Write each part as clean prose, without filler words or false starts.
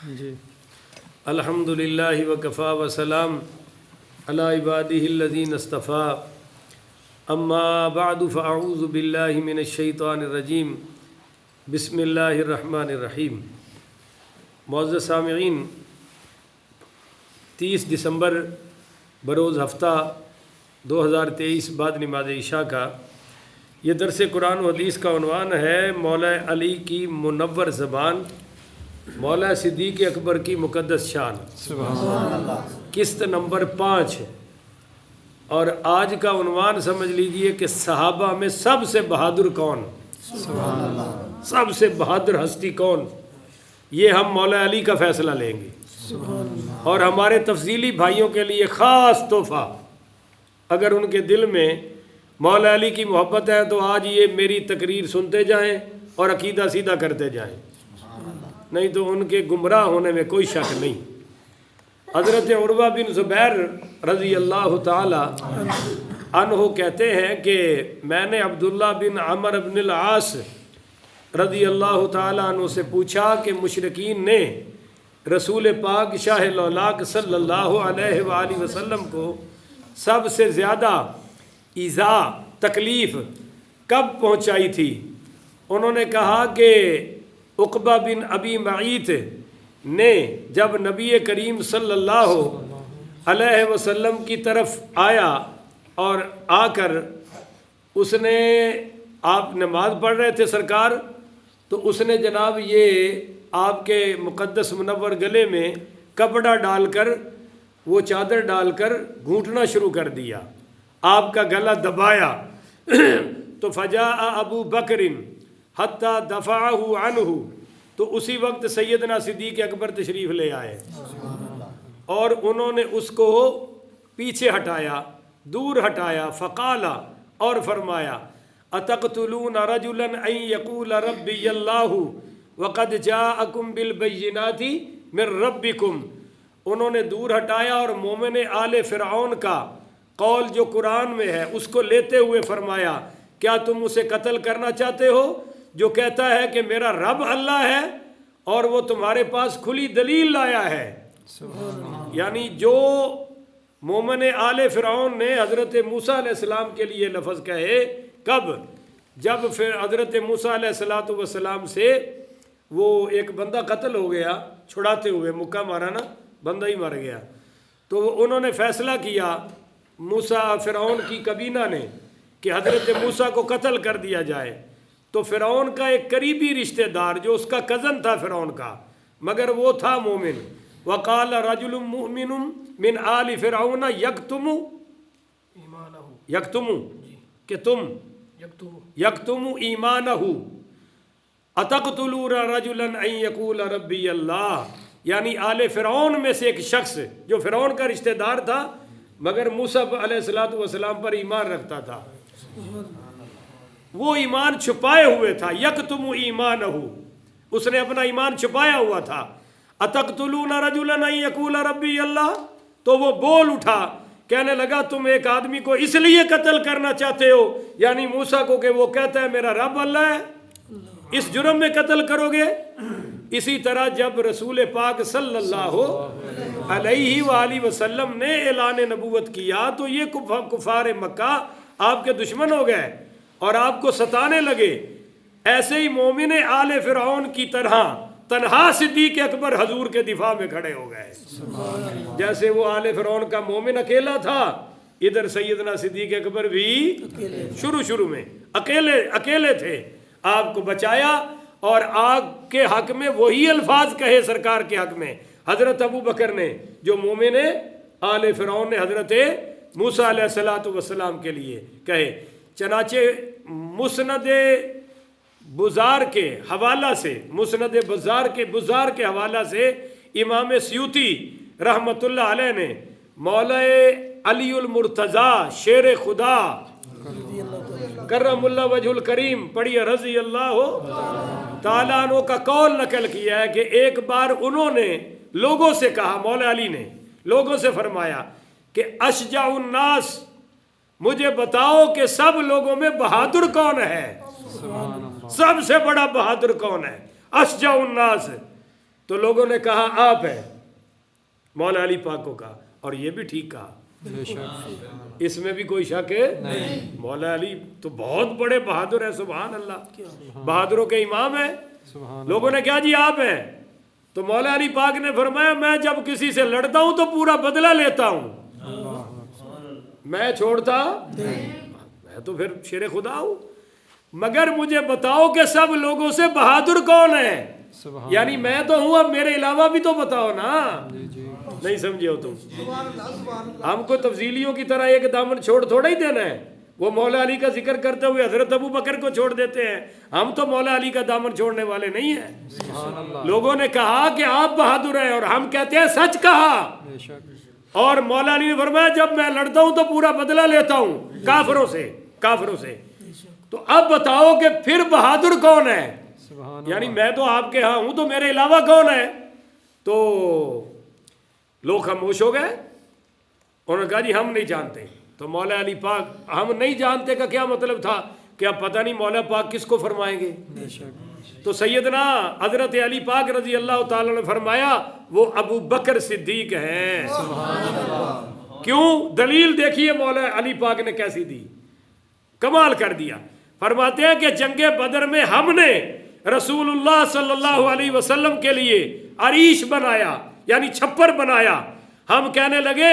جی الحمدللہ وکفا وسلام علی عبادہ الذین اصطفیٰ اما بعد فاعوذ باللہ من الشیطان الرجیم بسم اللہ الرحمن الرحیم۔ معزز سامعین، 30 دسمبر بروز ہفتہ 2023 بعد نماز عشاء کا یہ درس قرآن و حدیث کا عنوان ہے مولا علی کی منور زبان، مولا صدیق اکبر کی مقدس شان۔ سبحان اللہ۔ قسط نمبر 5 اور آج کا عنوان سمجھ لیجئے کہ صحابہ میں سب سے بہادر کون؟ سبحان اللہ۔ سب سے بہادر ہستی کون؟ یہ ہم مولا علی کا فیصلہ لیں گے۔ سبحان اللہ۔ اور ہمارے تفضیلی بھائیوں کے لیے خاص تحفہ، اگر ان کے دل میں مولا علی کی محبت ہے تو آج یہ میری تقریر سنتے جائیں اور عقیدہ سیدھا کرتے جائیں، نہیں تو ان کے گمراہ ہونے میں کوئی شک نہیں۔ حضرت عروہ بن زبیر رضی اللہ تعالی عنہ کہتے ہیں کہ میں نے عبداللہ بن عمر بن العاص رضی اللہ تعالی عنہ سے پوچھا کہ مشرکین نے رسول پاک شاہ لولاک صلی اللہ علیہ وآلہ وسلم کو سب سے زیادہ ایذا تکلیف کب پہنچائی تھی؟ انہوں نے کہا کہ عقبہ بن ابی معیط نے جب نبی کریم صلی اللہ علیہ وسلم کی طرف آیا اور آ کر اس نے، آپ نماز پڑھ رہے تھے سرکار، تو اس نے جناب یہ آپ کے مقدس منور گلے میں کپڑا ڈال کر، وہ چادر ڈال کر گھونٹنا شروع کر دیا، آپ کا گلا دبایا تو فجاء ابو بکر حتی دفعہ عنہ، تو اسی وقت سیدنا صدیق اکبر تشریف لے آئے اور انہوں نے اس کو پیچھے ہٹایا، دور ہٹایا، فقالا، اور فرمایا اتقتلون رجلا ان یقول ربی اللہ وقد جاءکم بالبینات من ربکم۔ انہوں نے دور ہٹایا اور مومن آل فرعون کا قول جو قرآن میں ہے اس کو لیتے ہوئے فرمایا کیا تم اسے قتل کرنا چاہتے ہو جو کہتا ہے کہ میرا رب اللہ ہے اور وہ تمہارے پاس کھلی دلیل لایا ہے؟ یعنی جو مومن آل فرعون نے حضرت موسیٰ علیہ السلام کے لیے لفظ کہے، کب؟ جب پھر حضرت موسیٰ علیہ السلام سے وہ ایک بندہ قتل ہو گیا، چھڑاتے ہوئے مکہ مارا نا، بندہ ہی مر گیا، تو انہوں نے فیصلہ کیا موسیٰ فرعون کی کابینہ نے کہ حضرت موسیٰ کو قتل کر دیا جائے۔ تو فرعون کا ایک قریبی رشتہ دار جو اس کا کزن تھا فرعون کا، مگر وہ تھا مومن، وقال رجل مؤمن من آل فرعون یکتم کہ تم یکتم ایمانہ اتقتلون رجلا ان یقول ربی اللہ، یعنی آل فرعون میں سے ایک شخص جو فرعون کا رشتہ دار تھا مگر موسیٰ علیہ السلام پر ایمان رکھتا تھا، وہ ایمان چھپائے ہوئے تھا، یکتم ایمانہ، اس نے اپنا ایمان چھپایا ہوا تھا۔ اتقتلون رجلا ان یقول ربی اللہ، تو وہ بول اٹھا، کہنے لگا تم ایک آدمی کو اس لیے قتل کرنا چاہتے ہو، یعنی موسیٰ کو، کہ وہ کہتا ہے میرا رب اللہ ہے، اس جرم میں قتل کرو گے؟ اسی طرح جب رسول پاک صلی اللہ علیہ وآلہ وسلم نے اعلان نبوت کیا تو یہ کفار مکہ آپ کے دشمن ہو گئے اور آپ کو ستانے لگے۔ ایسے ہی مومن آل فرعون کی طرح تنہا صدیق اکبر حضور کے دفاع میں کھڑے ہو گئے، جیسے وہ آل فرعون کا مومن اکیلا تھا، ادھر سیدنا صدیق اکبر بھی شروع میں اکیلے تھے، آپ کو بچایا اور آگ کے حق میں وہی الفاظ کہے سرکار کے حق میں حضرت ابو بکر نے جو مومن آل فرعون نے حضرت موسیٰ علیہ السلام کے لیے کہے۔ چنانچہ مسند بزار کے حوالہ سے، مسند بزار کے حوالہ سے امام سیوطی رحمت اللہ علیہ نے مولا علی المرتضیٰ شیر خدا کرم اللہ وجہ الکریم پڑھیے رضی اللہ تعالیٰ عنہ کا قول نقل کیا ہے کہ ایک بار انہوں نے لوگوں سے کہا، مولا علی نے لوگوں سے فرمایا کہ اشجع الناس، مجھے بتاؤ کہ سب لوگوں میں بہادر کون ہے؟ سب سے بڑا بہادر کون ہے؟ اشجع الناس۔ تو لوگوں نے کہا آپ ہیں، مولا علی پاک کو کہا، اور یہ بھی ٹھیک کہا، اس میں بھی کوئی شک ہے نہیں۔ مولا علی تو بہت بڑے بہادر ہیں، سبحان اللہ، بہادروں کے امام ہیں۔ لوگوں نے کہا جی آپ ہیں، تو مولا علی پاک نے فرمایا میں جب کسی سے لڑتا ہوں تو پورا بدلہ لیتا ہوں، میں چھوڑتا میں تو پھر شیر خدا ہوں، مگر مجھے بتاؤ کہ سب لوگوں سے بہادر کون ہے؟ یعنی میں تو ہوں، اب میرے علاوہ بھی تو بتاؤ نا۔ نہیں سمجھے ہو تم؟ ہم کو تفضیلیوں کی طرح ایک دامن چھوڑ تھوڑا ہی دینا ہے، وہ مولا علی کا ذکر کرتے ہوئے حضرت ابو بکر کو چھوڑ دیتے ہیں، ہم تو مولا علی کا دامن چھوڑنے والے نہیں ہیں۔ لوگوں نے کہا کہ آپ بہادر ہیں اور ہم کہتے ہیں سچ کہا، اور مولا علی نے فرمایا جب میں لڑتا ہوں تو پورا بدلہ لیتا ہوں کافروں سے۔ تو اب بتاؤ کہ پھر بہادر کون ہے؟ یعنی میں تو آپ کے ہاں ہوں، تو میرے علاوہ کون ہے؟ تو لوگ خاموش ہو گئے، انہوں نے کہا جی ہم نہیں جانتے۔ تو مولا علی پاک ہم نہیں جانتے کا کیا مطلب تھا کہ اب پتہ نہیں مولا پاک کس کو فرمائیں گے؟ تو سیدنا حضرت علی پاک رضی اللہ تعالیٰ نے فرمایا وہ ابو بکر صدیق ہیں۔ کیوں؟ دلیل دیکھیے مولا علی پاک نے کیسی دی، کمال کر دیا۔ فرماتے ہیں کہ جنگ بدر میں ہم نے رسول اللہ صلی اللہ علیہ وسلم کے لیے عریش بنایا، یعنی چھپر بنایا۔ ہم کہنے لگے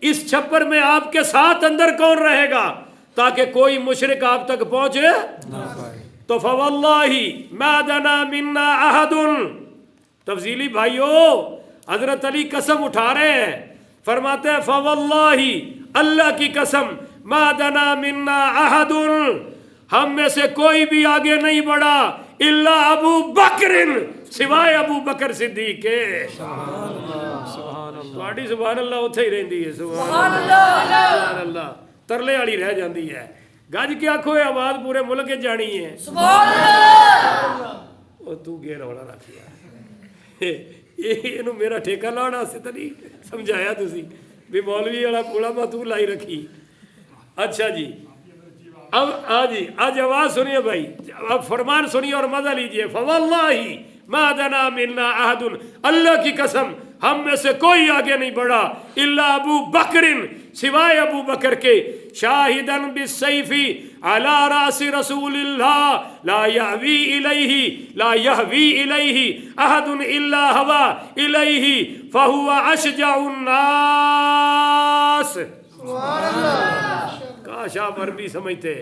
اس چھپر میں آپ کے ساتھ اندر کون رہے گا تاکہ کوئی مشرک آپ تک پہنچے نہ پائے۔ تو فواللہ ما دنا منا احد، تفضیلی بھائیو حضرت علی قسم اٹھا رہے ہیں، فرماتے ہیں فواللہ اللہ کی قسم ما دنا منا احد، ہم میں سے کوئی بھی آگے نہیں بڑھا الا ابو بکر، سوائے ابو بکر صدیق کے۔ تھوڑی سبحان اللہ اتھے ہی رہندی ہے، سبحان اللہ، ترلے والی رہ جاندی ہے، گج کے آکھو آواز پورے ملک جانی ہے، سبحان اللہ۔ او تو گیر ہونا رکھیا اینو میرا ٹھیکہ لانا سے تو نہیں سمجھایا تسی بھی مولوی والا پولا ما تو لائی رکھی۔ اچھا جی، اب آجی آج آواز سنیے بھائی، اب فرمان سنیے اور مزہ لیجئے۔ فواللہ ما دنا منا احد، اللہ کی قسم ہم میں سے کوئی آگے نہیں بڑھا الا ابو بکر، سوائے ابو بکر کے، شاہدن بالسیف علی راس رسول اللہ لا یہوی الیہ احد الا ہوا الیہ فہو اشجع الناس۔ کاش آپ عربی سمجھتے۔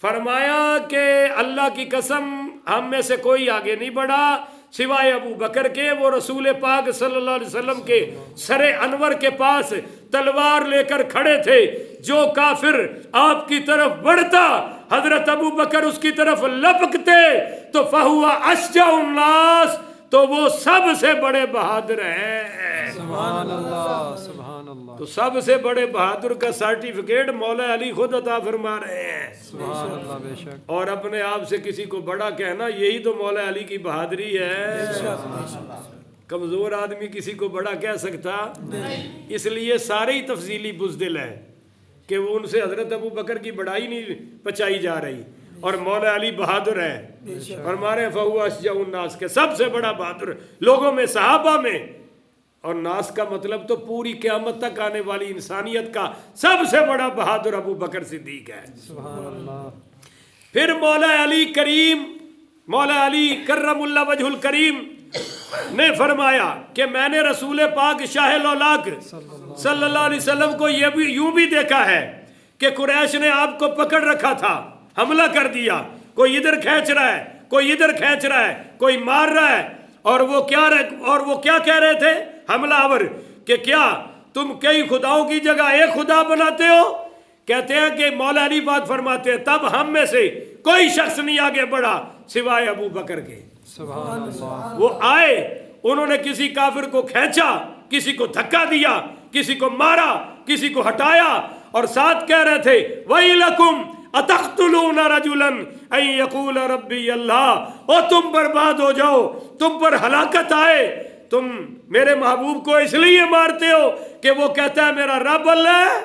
فرمایا کہ اللہ کی قسم ہم میں سے کوئی آگے نہیں بڑھا سوائے ابو بکر کے، وہ رسول پاک صلی اللہ علیہ وسلم کے سر انور کے پاس تلوار لے کر کھڑے تھے، جو کافر آپ کی طرف بڑھتا حضرت ابو بکر اس کی طرف لپکتے تو فہو اشجع الناس، تو وہ سب سے بڑے بہادر ہیں۔ سبحان اللہ، سبحان اللہ۔ تو سب سے بڑے بہادر کا سرٹیفکیٹ مولا علی خود عطا فرما رہے ہیں، سبحان اللہ، بے شک۔ اور اپنے آپ سے کسی کو بڑا کہنا یہی تو مولا علی کی بہادری ہے۔ کمزور آدمی کسی کو بڑا کہہ سکتا؟ اس لیے سارے ہی تفضیلی بزدل ہیں کہ وہ ان سے حضرت ابو بکر کی بڑائی نہیں پچائی جا رہی، اور مولا علی بہادر ہے، فرما رہے ہیں فہو اشجع الناس کے سب سے بڑا بہادر لوگوں میں، صحابہ میں، اور ناس کا مطلب تو پوری قیامت تک آنے والی انسانیت کا سب سے بڑا بہادر ابو بکر صدیق ہے، سبحان اللہ۔ پھر مولا علی کریم، مولا علی کرم اللہ وجہ الکریم نے فرمایا کہ میں نے رسول پاک شاہ الاولاق صلی اللہ علیہ وسلم کو یہ بھی یوں بھی دیکھا ہے کہ قریش نے آپ کو پکڑ رکھا تھا، حملہ کر دیا، کوئی ادھر کھینچ رہا ہے، کوئی ادھر کھینچ رہا ہے، کوئی مار رہا ہے، اور وہ کیا کہہ رہے تھے حملہ آور کہ کیا تم کئی خداؤں کی جگہ ایک خدا بناتے ہو؟ کہتے ہیں کہ مولا علی بات فرماتے ہیں تب ہم میں سے کوئی شخص نہیں آگے بڑھا سوائے ابو بکر کے، سبحان اللہ۔ وہ آئے، انہوں نے کسی کافر کو کھینچا، کسی کو دھکا دیا، کسی کو مارا، کسی کو ہٹایا، اور ساتھ کہہ رہے تھے وَيْلَكُمْ أَتَقْتُلُونَ رَجُلًا أَن يَقُولَ رَبِّيَ اللَّهُ، اور تم برباد ہو جاؤ، تم پر ہلاکت آئے، تم میرے محبوب کو اس لیے مارتے ہو کہ وہ کہتا ہے میرا رب اللہ ہے،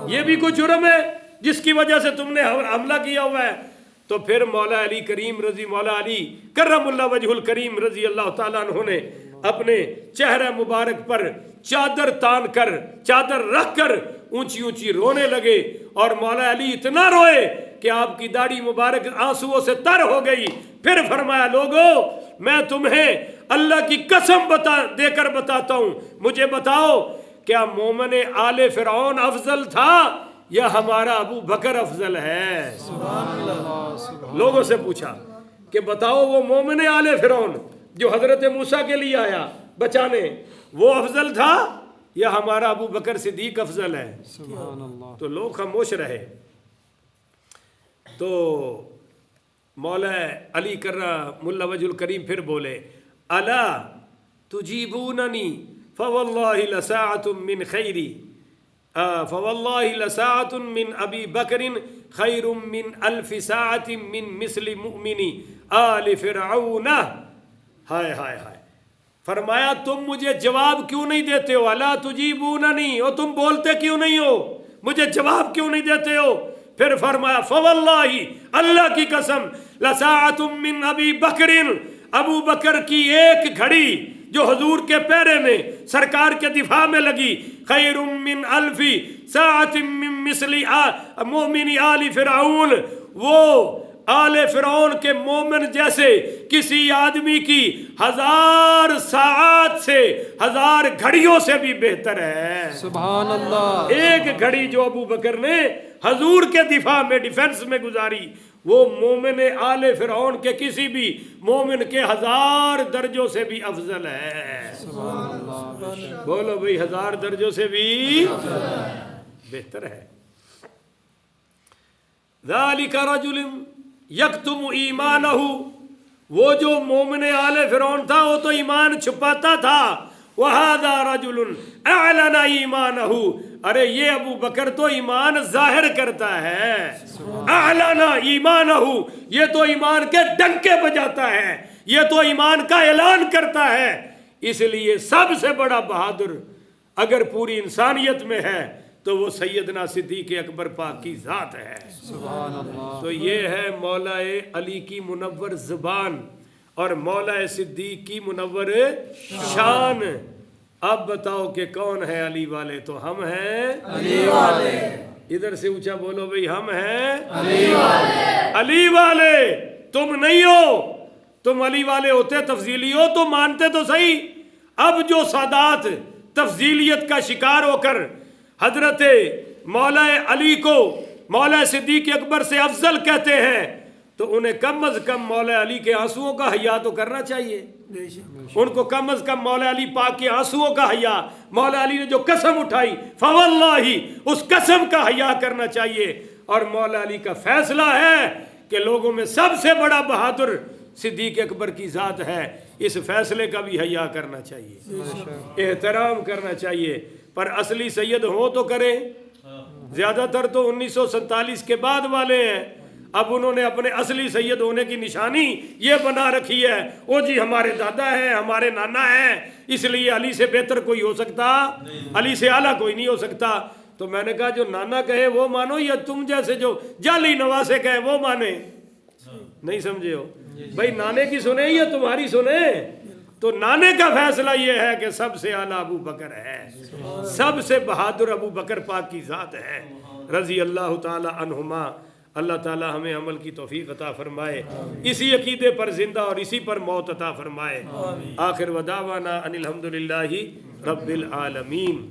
یہ بھی کوئی جرم ہے جس کی وجہ سے تم نے حملہ کیا ہوا ہے۔ تو پھر مولا علی کریم رضی مولا علی کرم اللہ وجہ الکریم رضی اللہ تعالیٰ عنہ نے اپنے چہرہ مبارک پر چادر تان کر چادر رکھ کر اونچی اونچی رونے لگے، اور مولا علی اتنا روئے کہ آپ کی داڑھی مبارک آنسوؤں سے تر ہو گئی۔ پھر فرمایا لوگو میں تمہیں اللہ کی قسم دے کر بتاتا ہوں، مجھے بتاؤ کیا مومن آل فرعون افضل تھا یا ہمارا ابو بکر افضل ہے؟ لوگوں سے پوچھا کہ بتاؤ وہ مومن آل فرعون جو حضرت موسیٰ کے لیے آیا بچانے، وہ افضل تھا یا ہمارا ابو بکر صدیق افضل ہے؟ تو لوگ خاموش رہے۔ تو مولا علی کرم اللہ وجہ الکریم پھر بولے الا تجیبوننی فواللہ لساعۃ من خیری فواللہ لساعۃ من ابی بکر خیر من الف ساعۃ من مثل مؤمن آل فرعون۔ ہائے ہائے ہائے، فرمایا تم مجھے جواب کیوں نہیں دیتے ہو؟ الا تجیبوننی، اور تم بولتے کیوں نہیں ہو؟ مجھے جواب کیوں نہیں دیتے ہو؟ پھر فرمایا فواللہ، اللہ کی قسم، لساعۃ من ابی بکر، ابو بکر کی ایک گھڑی جو حضور کے پیرے میں سرکار کے دفاع میں لگی، خیر من الف ساعۃ من مثل مؤمن آل فرعون، وہ آل فرعون کے مومن جیسے کسی آدمی کی 1000 ساعات سے 1000 گھڑیوں سے بھی بہتر ہے۔ سبحان اللہ۔ ایک گھڑی جو ابو بکر نے حضور کے دفاع میں ڈیفنس میں گزاری، وہ مومن آل فرعون کے کسی بھی مومن کے 1000 درجوں سے بھی افضل ہے۔ سبحان اللہ۔ بولو بھئی 1000 درجوں سے بھی بہتر ہے۔ ذالک رجل یکتم ایمانہ، وہ جو مومن آل فرعون تھا وہ تو ایمان چھپاتا تھا، وہذا رجل اعلن ایمانہ، ارے یہ ابو بکر تو ایمان ظاہر کرتا ہے، اعلن ایمانہ، یہ تو ایمان کے ڈنکے بجاتا ہے، یہ تو ایمان کا اعلان کرتا ہے۔ اس لیے سب سے بڑا بہادر اگر پوری انسانیت میں ہے تو وہ سیدنا صدیق اکبر پاک کی ذات ہے۔ سبحان اللہ۔ تو یہ ہے مولا علی کی منور زبان اور مولا صدیق کی منور شان۔ اب بتاؤ کہ کون ہے علی والے؟ تو ہم ہیں علی والے۔ ادھر سے اونچا بولو بھئی، ہم ہیں علی والے۔ علی والے تم نہیں ہو، تم علی والے ہوتے تفضیلی ہو تو مانتے تو صحیح۔ اب جو سادات تفضیلیت کا شکار ہو کر حضرت مولا علی کو مولا صدیق اکبر سے افضل کہتے ہیں تو انہیں کم از کم مولا علی کے آنسوؤں کا حیا تو کرنا چاہیے۔ ان کو کم از کم مولا علی پاک کے آنسوؤں کا حیا، مولا علی نے جو قسم اٹھائی فواللہ، اس قسم کا حیا کرنا چاہیے۔ اور مولا علی کا فیصلہ ہے کہ لوگوں میں سب سے بڑا بہادر صدیق اکبر کی ذات ہے، اس فیصلے کا بھی حیا کرنا چاہیے، احترام کرنا چاہیے۔ پر اصلی سید ہو تو کریں، زیادہ تر تو 1947 کے بعد والے ہیں، اب انہوں نے اپنے اصلی سید ہونے کی نشانی یہ بنا رکھی ہے، وہ جی ہمارے دادا ہیں، ہمارے نانا ہیں، اس لیے علی سے بہتر کوئی ہو سکتا، علی سے اعلیٰ کوئی نہیں ہو سکتا۔ تو میں نے کہا جو نانا کہے وہ مانو یا تم جیسے جو جعلی نواسے کہے وہ مانے؟ نہیں سمجھے ہو بھائی، نانے کی سنیں یا تمہاری سنیں؟ تو نانے کا فیصلہ یہ ہے کہ سب سے اعلیٰ ابو بکر ہے، سب سے بہادر ابو بکر پاک کی ذات ہے رضی اللہ تعالی عنہما۔ اللہ تعالی ہمیں عمل کی توفیق عطا فرمائے، اسی عقیدے پر زندہ اور اسی پر موت عطا فرمائے۔ آخر ودعوانا ان الحمدللہ رب العالمین۔